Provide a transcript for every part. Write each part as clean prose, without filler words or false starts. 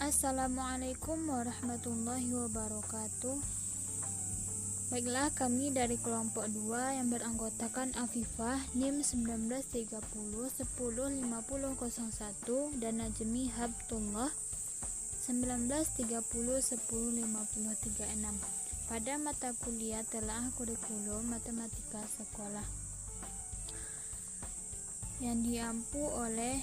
Assalamualaikum warahmatullahi wabarakatuh. Baiklah, kami dari kelompok 2 yang beranggotakan Afifah NIM 1930 105001 dan Najmi Habtullah 1930 105036 pada mata kuliah telaah kurikulum matematika sekolah yang diampu oleh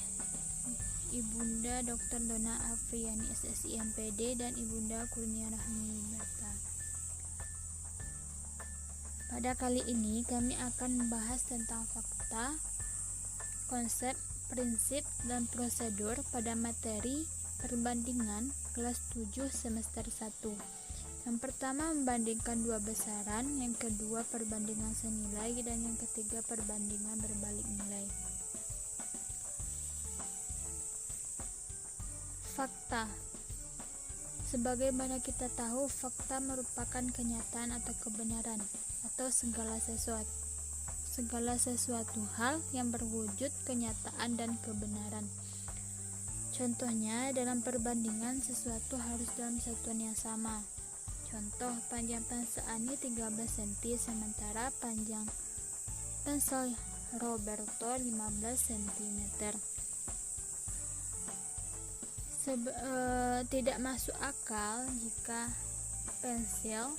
Ibunda Dr. Dona Afriani SSI MPD dan Ibunda Kurnia Rahmi Berta. Pada kali ini kami akan membahas tentang fakta, konsep, prinsip, dan prosedur pada materi perbandingan kelas 7 semester 1. Yang pertama membandingkan dua besaran, yang kedua perbandingan senilai, dan yang ketiga perbandingan berbalik nilai. Fakta. Sebagaimana kita tahu, fakta merupakan kenyataan atau kebenaran atau segala sesuatu hal yang berwujud kenyataan dan kebenaran. Contohnya, dalam perbandingan sesuatu harus dalam satuan yang sama. Contoh, panjang pensel Ani 13 cm sementara panjang pensel Roberto 15 cm. Tidak masuk akal jika pensil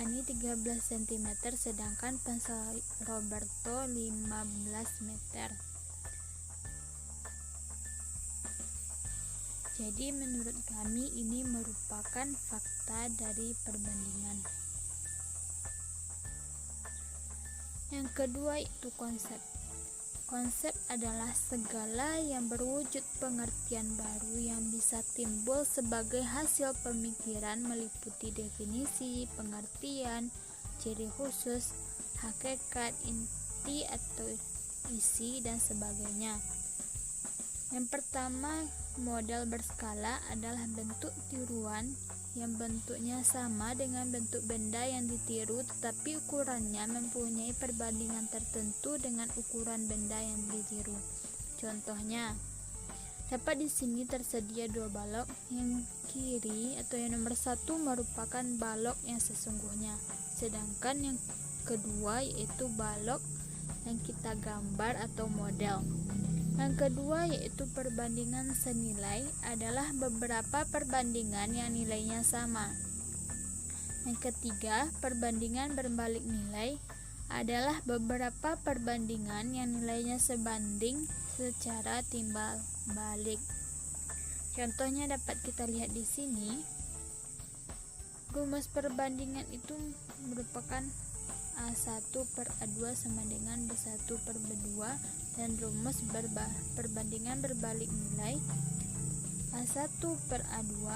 Ani 13 cm sedangkan pensel Roberto 15 meter. Jadi menurut kami ini merupakan fakta dari perbandingan. Yang kedua itu konsep. Konsep adalah segala yang berwujud pengertian baru yang bisa timbul sebagai hasil pemikiran meliputi definisi, pengertian, ciri khusus, hakikat, inti atau isi, dan sebagainya. Yang pertama, model berskala adalah bentuk tiruan yang bentuknya sama dengan bentuk benda yang ditiru tetapi ukurannya mempunyai perbandingan tertentu dengan ukuran benda yang ditiru. Contohnya, dapat di sini tersedia dua balok. Yang kiri atau yang nomor 1 merupakan balok yang sesungguhnya, sedangkan yang kedua yaitu balok yang kita gambar atau model. Yang kedua yaitu perbandingan senilai adalah beberapa perbandingan yang nilainya sama. Yang ketiga, perbandingan berbalik nilai adalah beberapa perbandingan yang nilainya sebanding secara timbal balik. Contohnya dapat kita lihat di sini. Rumus perbandingan itu merupakan A1 per A2 sama dengan B1 per B2 dan rumus perbandingan berbalik nilai A1 per A2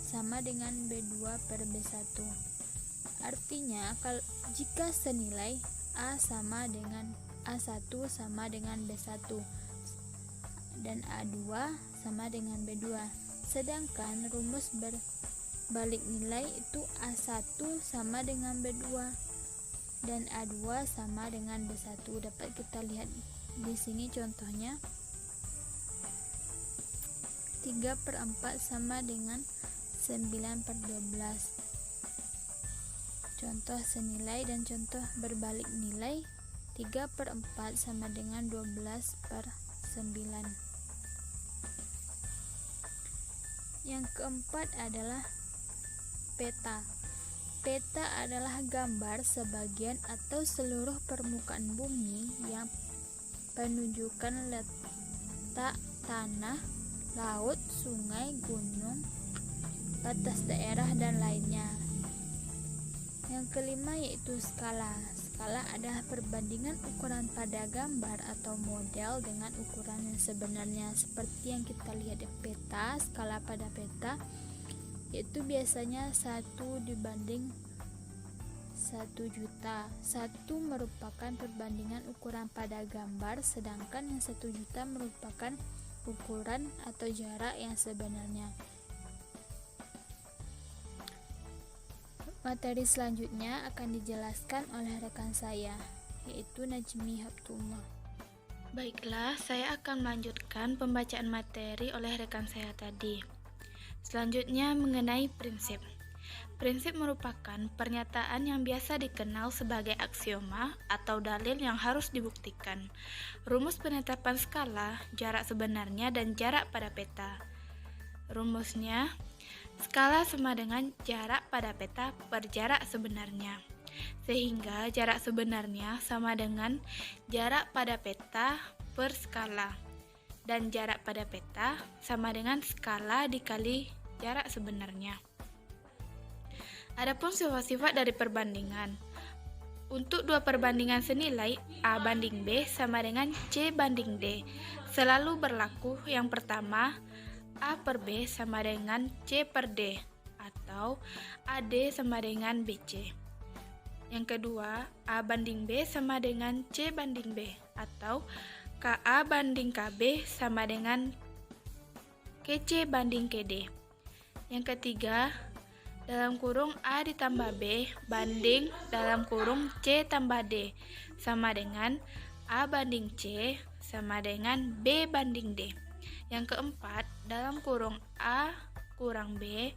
sama dengan B2 per B1. Artinya jika senilai A sama dengan A1 sama dengan B1 dan A2 sama dengan B2, sedangkan rumus berbalik nilai itu A1 sama dengan B2 dan A2 sama dengan B1. Dapat kita lihat di sini contohnya 3/4 sama dengan 9/12. Contoh senilai dan contoh berbalik nilai 3/4 sama dengan 12/9. Yang keempat adalah peta. Peta adalah gambar sebagian atau seluruh permukaan bumi yang menunjukkan letak tanah, laut, sungai, gunung, batas daerah, dan lainnya. Yang kelima yaitu skala. Skala adalah perbandingan ukuran pada gambar atau model dengan ukuran yang sebenarnya. Seperti yang kita lihat di peta, skala pada peta yaitu biasanya 1 dibanding 1 juta. 1 merupakan perbandingan ukuran pada gambar, sedangkan yang 1 juta merupakan ukuran atau jarak yang sebenarnya. Materi selanjutnya akan dijelaskan oleh rekan saya, yaitu Najmi Habtullah. Baiklah, saya akan melanjutkan pembacaan materi oleh rekan saya tadi. Selanjutnya mengenai prinsip. Prinsip merupakan pernyataan yang biasa dikenal sebagai aksioma atau dalil yang harus dibuktikan. Rumus penetapan skala, jarak sebenarnya, dan jarak pada peta. Rumusnya, skala sama dengan jarak pada peta per jarak sebenarnya. Sehingga jarak sebenarnya sama dengan jarak pada peta per skala. Dan jarak pada peta sama dengan skala dikali jarak sebenarnya. Adapun sifat-sifat dari perbandingan. Untuk dua perbandingan senilai A banding B sama dengan C banding D, selalu berlaku yang pertama A per B sama dengan C per D atau AD sama dengan BC. Yang kedua, A banding B sama dengan C banding B atau KA banding KB sama dengan KC banding KD. Yang ketiga, dalam kurung A ditambah B banding dalam kurung C tambah D sama dengan A banding C sama dengan B banding D. Yang keempat, dalam kurung A kurang B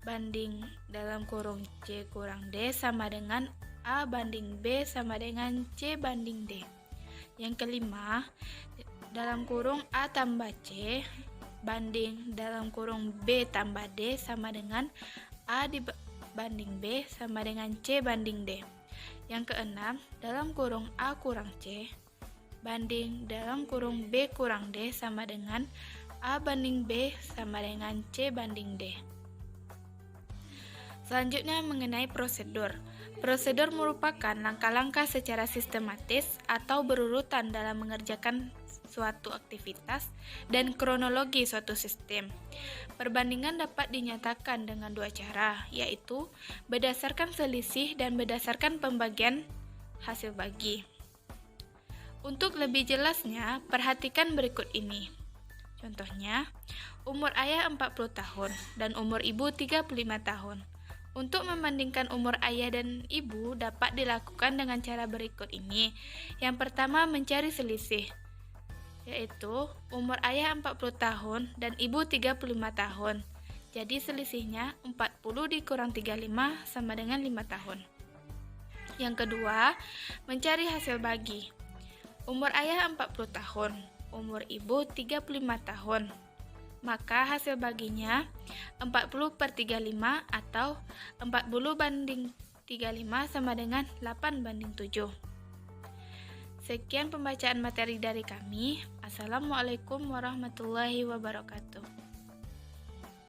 banding dalam kurung C kurang D sama dengan A banding B sama dengan C banding D. Yang kelima, dalam kurung A tambah C banding dalam kurung B tambah D sama dengan A dibanding B sama dengan C banding D. Yang keenam, dalam kurung A kurang C banding dalam kurung B kurang D sama dengan A banding B sama dengan C banding D. Selanjutnya mengenai prosedur. Prosedur merupakan langkah-langkah secara sistematis atau berurutan dalam mengerjakan suatu aktivitas dan kronologi suatu sistem. Perbandingan dapat dinyatakan dengan dua cara, yaitu berdasarkan selisih dan berdasarkan pembagian hasil bagi. Untuk lebih jelasnya, perhatikan berikut ini. Contohnya, umur ayah 40 tahun dan umur ibu 35 tahun. Untuk membandingkan umur ayah dan ibu dapat dilakukan dengan cara berikut ini. Yang pertama, mencari selisih, yaitu umur ayah 40 tahun dan ibu 35 tahun. Jadi selisihnya 40 dikurang 35 sama dengan 5 tahun. Yang kedua, mencari hasil bagi. Umur ayah 40 tahun, umur ibu 35 tahun. Maka hasil baginya 40 per 35 atau 40 banding 35 sama dengan 8 banding 7. Sekian pembacaan materi dari kami. Assalamualaikum warahmatullahi wabarakatuh.